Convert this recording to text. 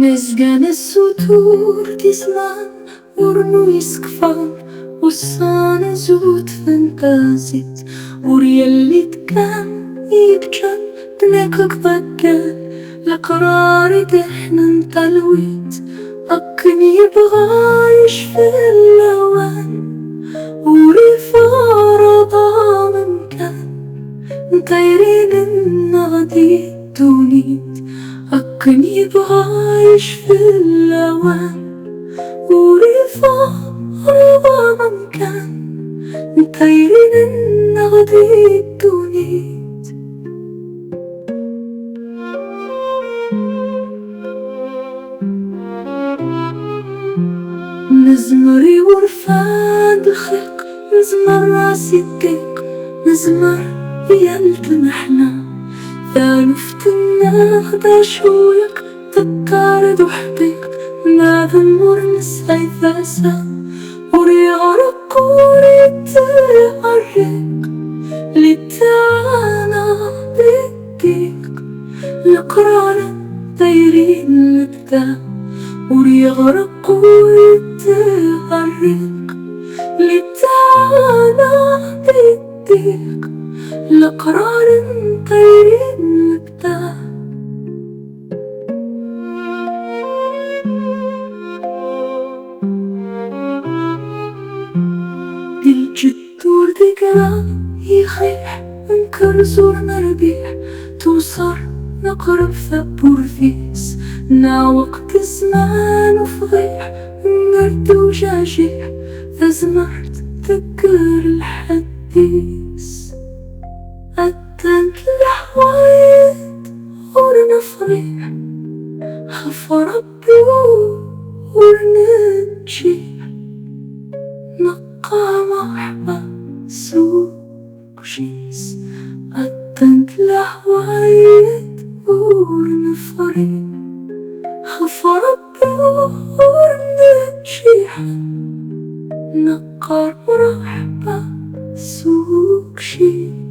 مسجن السطور تسمع ورنويس كفار والصانع زود فانتازيت ورياليت كان يبجن تنكك بكا لقراري احنا انتلويت أكن يبغى يشفي اللوان ورفارة من كان طايرين النغدي دونيت أكن يبغى يشفي اللوان ورفارة من كان طايرين النغدي دونيت. نزمري ورفاد الخلق نزمر راسي الديق نزمر يلتمحنا ثالفتنا خدا شويق تطارد وحديق ناذن ورنس أيثاسا وريغرق وريتغرق لتانا بالديق لقرانا دايرين لبدا وريغرق ويتغرق لتانا بالديق لقرار طايرين نبدا. الجدور ذكرى يخيح انكر زورنا ربيع توصر نقرب ثبور فيس نا وقت زمان وفضيح نرد وجاجيح فزمرت تذكر الحديث أتنت الحوايط ورنا فريح خف ربي ورنجيح نقى محبة سوق جيس أتنت الحوايط ورنا فريح خف ربي ورنجيح نقى محبة سوق جيس.